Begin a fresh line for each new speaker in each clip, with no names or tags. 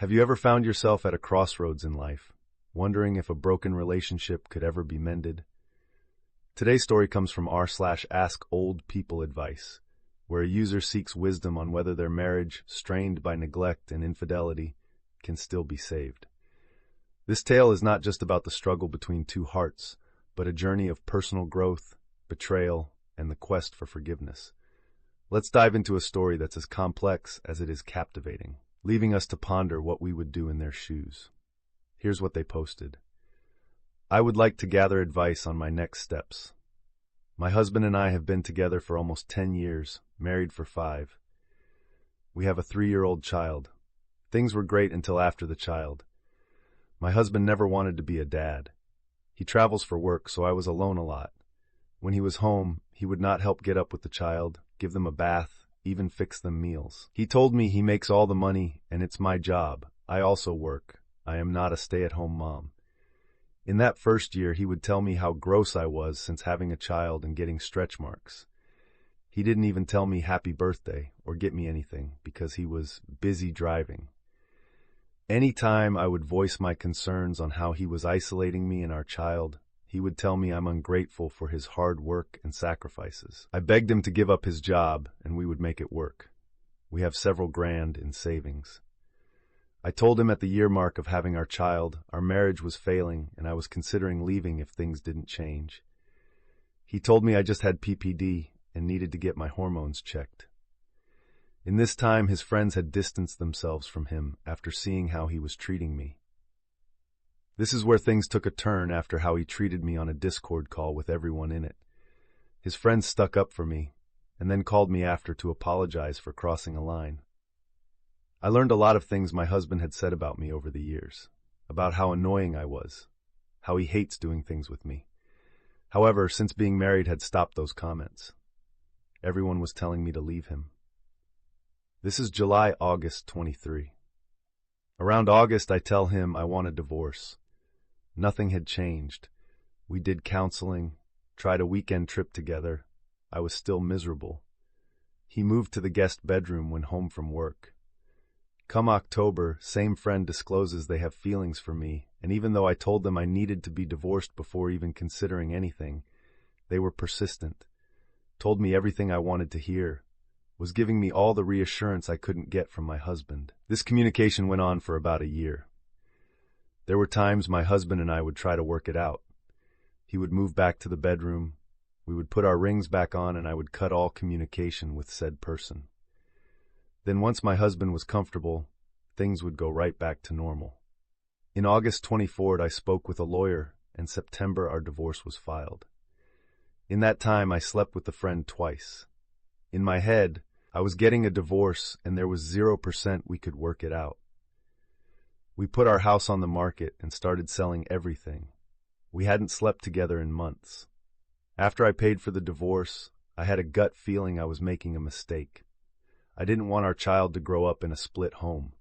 Have you ever found yourself at a crossroads in life, wondering if a broken relationship could ever be mended? Today's story comes from r/AskOldPeopleAdvice, where a user seeks wisdom on whether their marriage, strained by neglect and infidelity, can still be saved. This tale is not just about the struggle between two hearts, but a journey of personal growth, betrayal, and the quest for forgiveness. Let's dive into a story that's as complex as it is captivating, leaving us to ponder what we would do in their shoes. Here's what they posted. I would like to gather advice on my next steps. My husband and I have been together for almost 10 years, married for 5. We have a 3-year-old child. Things were great until after the child. My husband never wanted to be a dad. He travels for work, so I was alone a lot. When he was home, he would not help get up with the child, give them a bath, even fix them meals. He told me he makes all the money and it's my job. I also work. I am not a stay-at-home mom. In that first year, he would tell me how gross I was since having a child and getting stretch marks. He didn't even tell me happy birthday or get me anything because he was busy driving. Anytime I would voice my concerns on how he was isolating me and our child, he would tell me I'm ungrateful for his hard work and sacrifices. I begged him to give up his job, and we would make it work. We have several grand in savings. I told him at the year mark of having our child, our marriage was failing, and I was considering leaving if things didn't change. He told me I just had PPD and needed to get my hormones checked. In this time, his friends had distanced themselves from him after seeing how he was treating me. This is where things took a turn after how he treated me on a Discord call with everyone in it. His friends stuck up for me, and then called me after to apologize for crossing a line. I learned a lot of things my husband had said about me over the years, about how annoying I was, how he hates doing things with me. However, since being married had stopped those comments. Everyone was telling me to leave him. This is July-August 23. Around August, I tell him I want a divorce. Nothing had changed. We did counseling, tried a weekend trip together. I was still miserable. He moved to the guest bedroom when home from work. Come October, same friend discloses they have feelings for me, and even though I told them I needed to be divorced before even considering anything, they were persistent, told me everything I wanted to hear, was giving me all the reassurance I couldn't get from my husband. This communication went on for about a year. There were times my husband and I would try to work it out. He would move back to the bedroom, we would put our rings back on, and I would cut all communication with said person. Then once my husband was comfortable, things would go right back to normal. In August 24th, I spoke with a lawyer, and September our divorce was filed. In that time, I slept with the friend twice. In my head, I was getting a divorce and there was 0% we could work it out. We put our house on the market and started selling everything. We hadn't slept together in months. After I paid for the divorce, I had a gut feeling I was making a mistake. I didn't want our child to grow up in a split home.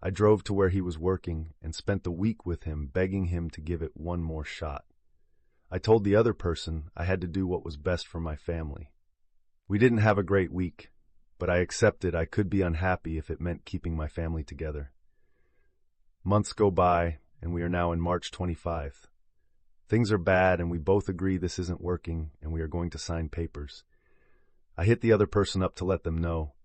I drove to where he was working and spent the week with him, begging him to give it one more shot. I told the other person I had to do what was best for my family. We didn't have a great week, but I accepted I could be unhappy if it meant keeping my family together. Months go by, and we are now in March 25th. Things are bad, and we both agree this isn't working, and we are going to sign papers. I hit the other person up to let them know,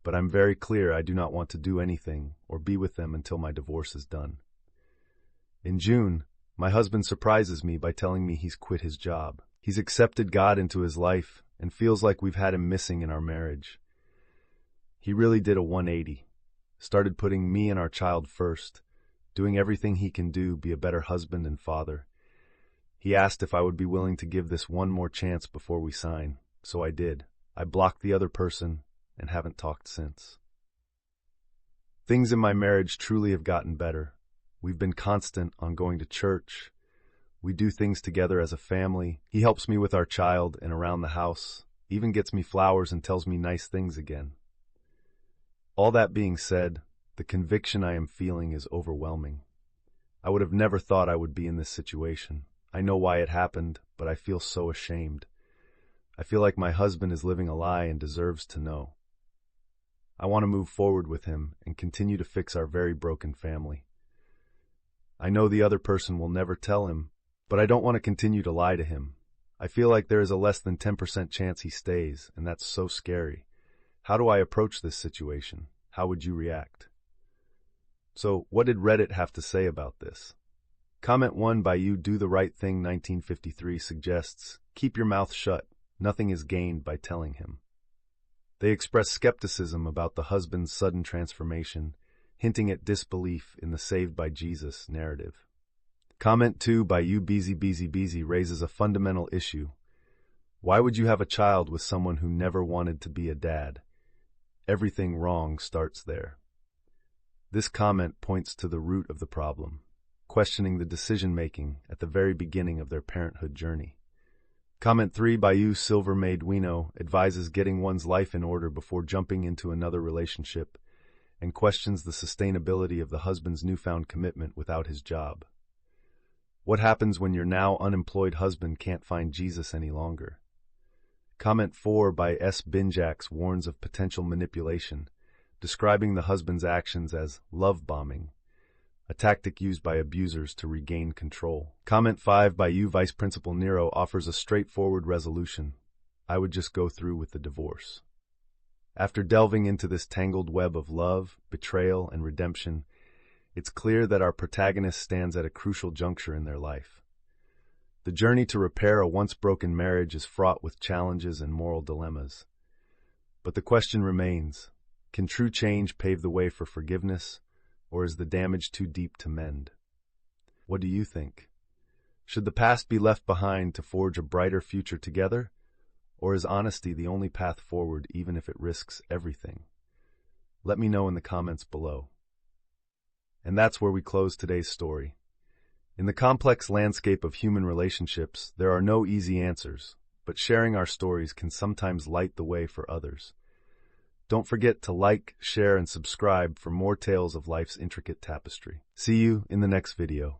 but I'm very clear I do not want to do anything or be with them until my divorce is done. In June, my husband surprises me by telling me he's quit his job. He's accepted God into his life and feels like we've had him missing in our marriage. He really did a 180, started putting me and our child first, doing everything he can do, be a better husband and father. He asked if I would be willing to give this one more chance before we sign, so I did. I blocked the other person and haven't talked since. Things in my marriage truly have gotten better. We've been constant on going to church. We do things together as a family. He helps me with our child and around the house, even gets me flowers and tells me nice things again. All that being said, the conviction I am feeling is overwhelming. I would have never thought I would be in this situation. I know why it happened, but I feel so ashamed. I feel like my husband is living a lie and deserves to know. I want to move forward with him and continue to fix our very broken family. I know the other person will never tell him, but I don't want to continue to lie to him. I feel like there is a less than 10% chance he stays, and that's so scary. How do I approach this situation? How would you react? So, what did Reddit have to say about this? Comment 1 by you Do the Right Thing 1953 suggests, keep your mouth shut. Nothing is gained by telling him. They express skepticism about the husband's sudden transformation, hinting at disbelief in the Saved by Jesus narrative. Comment 2 by you Beezy raises a fundamental issue. Why would you have a child with someone who never wanted to be a dad? Everything wrong starts there. This comment points to the root of the problem, questioning the decision-making at the very beginning of their parenthood journey. Comment 3 by you Silver Maid Wino advises getting one's life in order before jumping into another relationship and questions the sustainability of the husband's newfound commitment without his job. What happens when your now unemployed husband can't find Jesus any longer? Comment 4 by S. Binjax warns of potential manipulation, describing the husband's actions as love bombing, a tactic used by abusers to regain control. Comment 5 by you Vice Principal Nero offers a straightforward resolution. I would just go through with the divorce. After delving into this tangled web of love, betrayal, and redemption, it's clear that our protagonist stands at a crucial juncture in their life. The journey to repair a once broken marriage is fraught with challenges and moral dilemmas. But the question remains, can true change pave the way for forgiveness, or is the damage too deep to mend? What do you think? Should the past be left behind to forge a brighter future together, or is honesty the only path forward even if it risks everything? Let me know in the comments below. And that's where we close today's story. In the complex landscape of human relationships, there are no easy answers, but sharing our stories can sometimes light the way for others. Don't forget to like, share, and subscribe for more tales of life's intricate tapestry. See you in the next video.